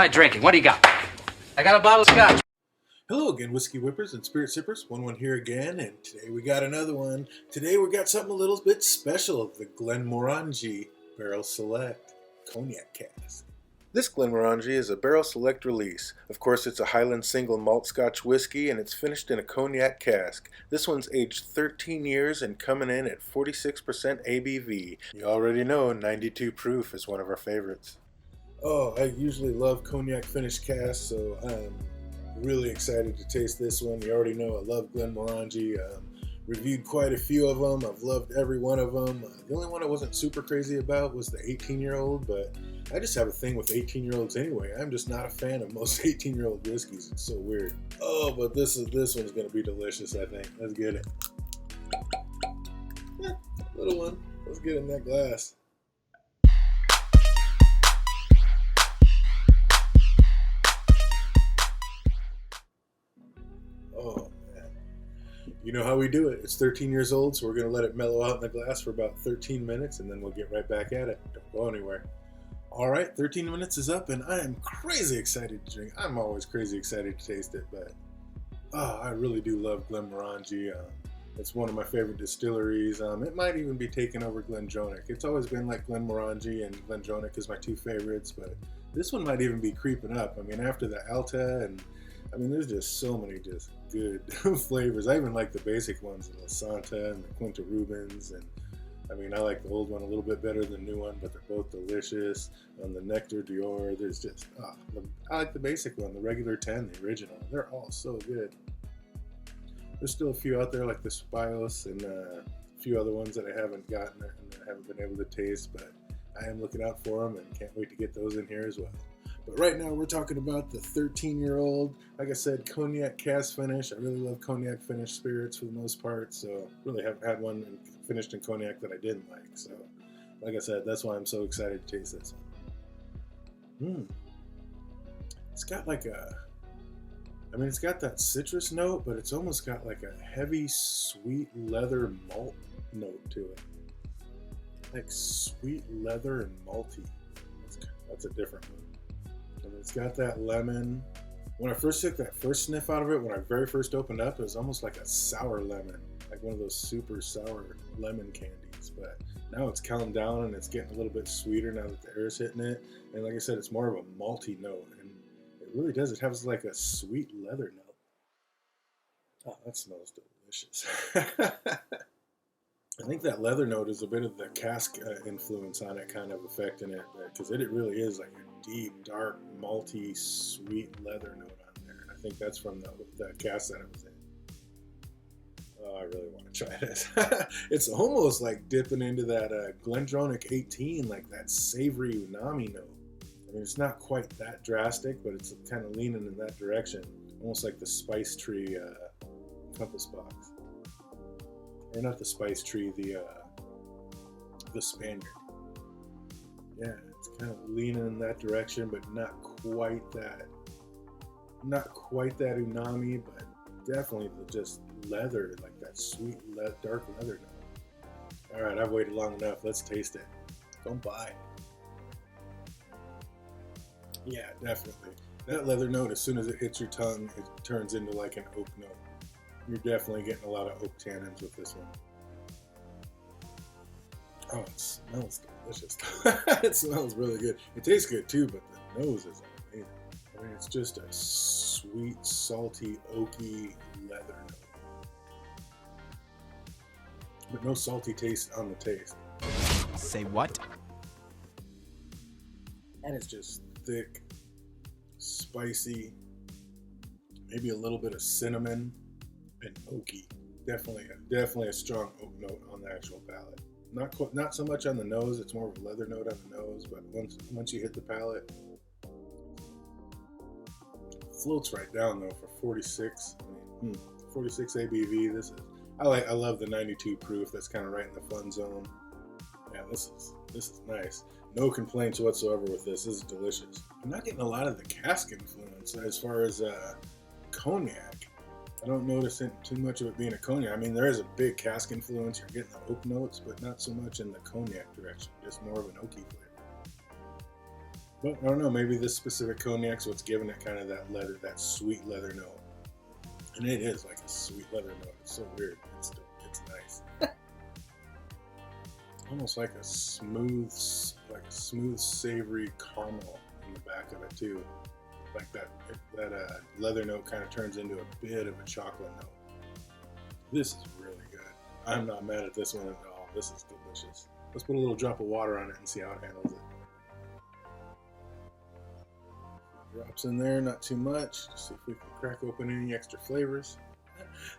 I drinking? What do you got? I got a bottle of scotch. Hello again, Whiskey Whippers and Spirit Sippers. One here again, and today we got another one. Today we got something a little bit special, the Glenmorangie Barrel Select Cognac Cask. This Glenmorangie is a Barrel Select release. Of course, it's a Highland single malt Scotch whiskey, and it's finished in a cognac cask. This one's aged 13 years and coming in at 46% ABV. You already know 92 proof is one of our favorites. Oh, I usually love cognac finished casks, so I'm really excited to taste this one. You already know I love Glenmorangie. Reviewed quite a few of them. I've loved every one of them. The only one I wasn't super crazy about was the 18-year-old, but I just have a thing with 18-year-olds anyway. I'm just not a fan of most 18-year-old whiskeys. It's so weird. Oh, but this one's going to be delicious, I think. Let's get it. Little one. Let's get in that glass. Oh, man. You know how we do it. It's 13 years old, so we're going to let it mellow out in the glass for about 13 minutes, and then we'll get right back at it. Don't go anywhere. All right, 13 minutes is up, and I am crazy excited to drink. I'm always crazy excited to taste it, but I really do love Glenmorangie. It's one of my favorite distilleries. It might even be taking over GlenDronach. It's always been like Glenmorangie and GlenDronach is my two favorites, but this one might even be creeping up. I mean, after the Alta, and I mean, there's just so many just good flavors. I even like the basic ones, the La Santa and the Quinta Rubens, and I mean, I like the old one a little bit better than the new one, but they're both delicious. The Nectar Dior, there's just, I like the basic one, the regular 10, the original. They're all so good. There's still a few out there like the Spios and a few other ones that I haven't gotten and I haven't been able to taste, but I am looking out for them and can't wait to get those in here as well. But right now we're talking about the 13-year-old, like I said, cognac cask finish. I really love cognac finished spirits for the most part, so really haven't had one finished in cognac that I didn't like. So, like I said, that's why I'm so excited to taste this one. It's got like it's got that citrus note, but it's almost got like a heavy, sweet leather malt note to it. Like sweet leather and malty. That's a different one. And it's got that lemon. When I first took that first sniff out of it, when I very first opened up, it was almost like a sour lemon, like one of those super sour lemon candies. But now it's calmed down and it's getting a little bit sweeter now that the air is hitting it. And like I said, it's more of a malty note, and it really does. It has like a sweet leather note. Oh, that smells delicious. I think that leather note is a bit of the cask influence on it, kind of affecting it, because it really is like a deep, dark, malty, sweet leather note on there. And I think that's from the cask that it was in. Oh, I really want to try this. It's almost like dipping into that GlenDronach 18, like that savory umami note. I mean, it's not quite that drastic, but it's kind of leaning in that direction, almost like the Spice Tree Compass Box. Or not the Spice Tree, the Spaniard. Yeah, it's kind of leaning in that direction, but not quite that umami, but definitely just leather, like that sweet dark leather note. All right, I've waited long enough. Let's taste it. Don't buy. Yeah, definitely. That leather note, as soon as it hits your tongue, it turns into like an oak note. You're definitely getting a lot of oak tannins with this one. Oh, it smells delicious. It smells really good. It tastes good too, but the nose is amazing. I mean, it's just a sweet, salty, oaky leather note. But no salty taste on the taste. Say what? And it's just thick, spicy, maybe a little bit of cinnamon. And oaky, definitely a strong oak note on the actual palate. Not so much on the nose. It's more of a leather note on the nose, but once you hit the palate, floats right down though for 46. 46 ABV. I love the 92 proof. That's kind of right in the fun zone. Yeah, this is nice. No complaints whatsoever with this. This is delicious. I'm not getting a lot of the cask influence as far as cognac. I don't notice too much of it being a cognac. I mean, there is a big cask influence. You're getting the oak notes, but not so much in the cognac direction. Just more of an oaky flavor. But I don't know, maybe this specific cognac's what's giving it kind of that leather, that sweet leather note. And it is like a sweet leather note. It's so weird. It's nice. Almost like a smooth, savory caramel in the back of it too. Like that leather note kind of turns into a bit of a chocolate note. This is really good. I'm not mad at this one at all. This is delicious. Let's put a little drop of water on it and see how it handles it. Drops in there, not too much. Just see if we can crack open any extra flavors.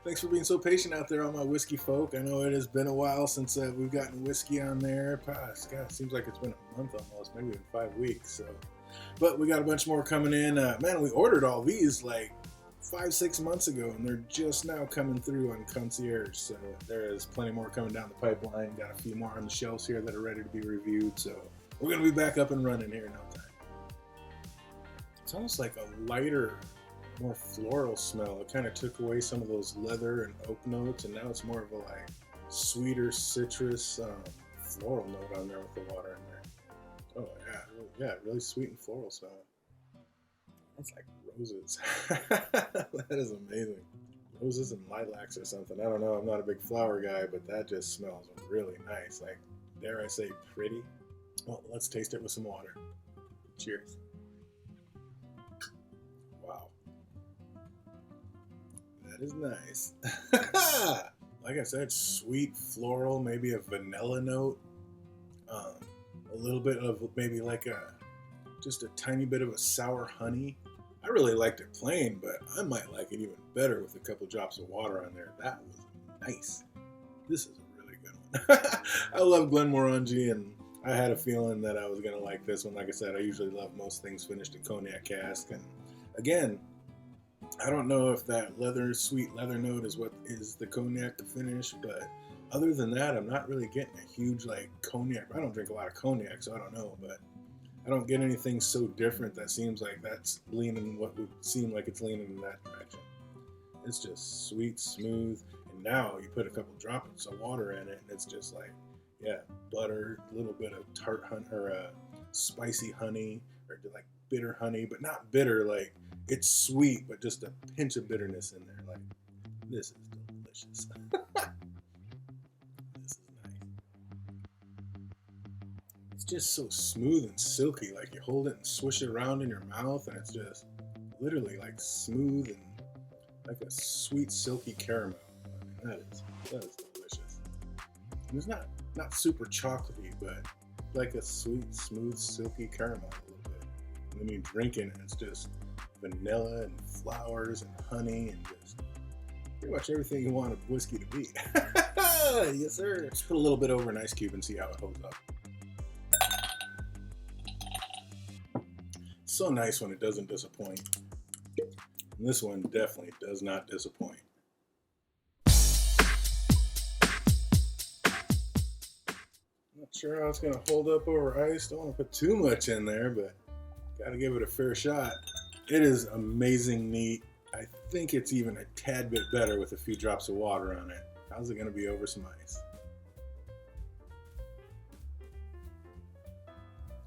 Thanks for being so patient out there, all my whiskey folk. I know it has been a while since we've gotten whiskey on there. God, it seems like it's been a month almost, maybe even 5 weeks. So, but we got a bunch more coming in. Man, we ordered all these like 5-6 months ago, and they're just now coming through on Concierge. So there is plenty more coming down the pipeline. Got a few more on the shelves here that are ready to be reviewed. So we're going to be back up and running here in no time. It's almost like a lighter, more floral smell. It kind of took away some of those leather and oak notes, and now it's more of a like sweeter citrus floral note on there with the water in there. Oh yeah, really sweet and floral smell. That's like roses. That is amazing. Roses and lilacs or something. I don't know. I'm not a big flower guy, but that just smells really nice. Like, dare I say, pretty. Well, let's taste it with some water. Cheers. That is nice. Like I said, sweet floral, maybe a vanilla note, a little bit of maybe like just a tiny bit of a sour honey. I really liked it plain, but I might like it even better with a couple drops of water on there. That was nice. This is a really good one. I love Glenmorangie, and I had a feeling that I was going to like this one. Like I said, I usually love most things finished in cognac cask, and again, I don't know if that sweet leather note is what is the cognac to finish, but other than that, I'm not really getting a huge like cognac. I don't drink a lot of cognac, so I don't know, but I don't get anything so different that seems like that's leaning what would seem like it's leaning in that direction. It's just sweet, smooth, and now you put a couple drops of water in it, and it's just like, yeah, butter, a little bit of tart honey or spicy honey, or like bitter honey, but not bitter like. It's sweet, but just a pinch of bitterness in there. Like, this is delicious. This is nice. It's just so smooth and silky. Like, you hold it and swish it around in your mouth, and it's just literally like smooth and like a sweet, silky caramel. I mean, that is delicious. And it's not super chocolatey, but like a sweet, smooth, silky caramel a little bit. And then you drink it, and it's just vanilla and flowers and honey and just pretty much everything you want a whiskey to be. Yes, sir. Just put a little bit over an ice cube and see how it holds up. So nice when it doesn't disappoint. And this one definitely does not disappoint. Not sure how it's going to hold up over ice. Don't want to put too much in there, but got to give it a fair shot. It is amazing neat. I think it's even a tad bit better with a few drops of water on it. How's it going to be over some ice?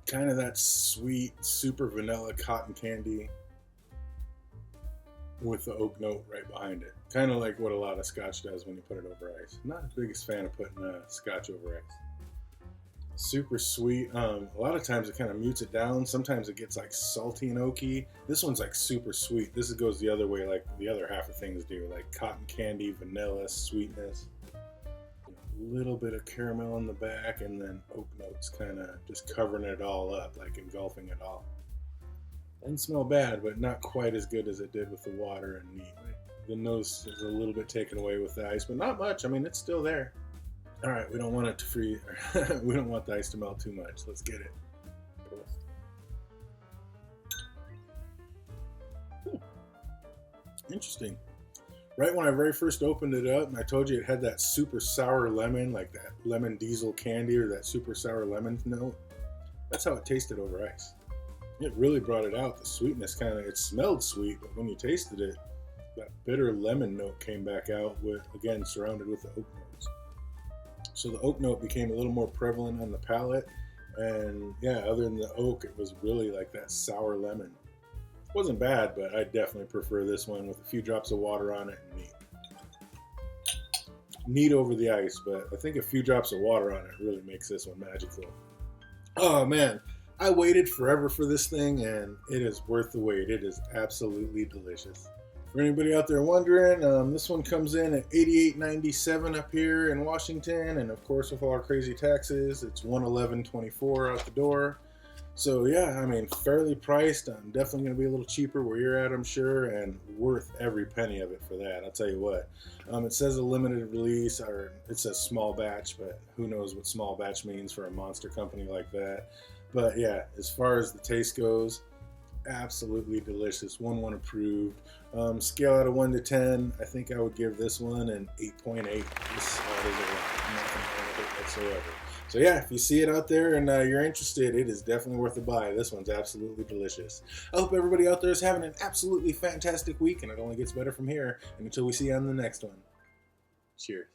Kind of that sweet, super vanilla cotton candy with the oak note right behind it. Kind of like what a lot of scotch does when you put it over ice. I'm not the biggest fan of putting scotch over ice. Super sweet. A lot of times it kind of mutes it down. Sometimes it gets like salty and oaky. This one's like super sweet. This goes the other way like the other half of things do, like cotton candy, vanilla, sweetness, a little bit of caramel in the back, and then oak notes kind of just covering it all up, like engulfing it all. Doesn't smell bad, but not quite as good as it did with the water and neat. The nose is a little bit taken away with the ice, but not much. I mean, it's still there. All right, we don't want it to freeze. We don't want the ice to melt too much. Let's get it. Interesting. Right when I very first opened it up, and I told you it had that super sour lemon, like that lemon diesel candy or that super sour lemon note. That's how it tasted over ice. It really brought it out. The sweetness it smelled sweet, but when you tasted it, that bitter lemon note came back out with, again, surrounded with the oak notes. So the oak note became a little more prevalent on the palate, And yeah, other than the oak, it was really like that sour lemon. Wasn't bad, but I definitely prefer this one with a few drops of water on it and neat. Neat over the ice, but I think a few drops of water on it really makes this one magical. Oh man, I waited forever for this thing, and it is worth the wait. It is absolutely delicious. For anybody out there wondering, this one comes in at $88.97 up here in Washington, and of course with all our crazy taxes, it's $111.24 out the door. So yeah, I mean, fairly priced. I'm definitely going to be a little cheaper where you're at, I'm sure, and worth every penny of it for that. I'll tell you what. It says a limited release, or it says small batch, but who knows what small batch means for a monster company like that. But yeah, as far as the taste goes, absolutely delicious. 1-1 approved. Scale out of 1 to 10, I think I would give this one an 8.8. This is nothing wrong with it whatsoever. So yeah, if you see it out there and you're interested, it is definitely worth a buy. This one's absolutely delicious. I hope everybody out there is having an absolutely fantastic week, and it only gets better from here. And until we see you on the next one, cheers.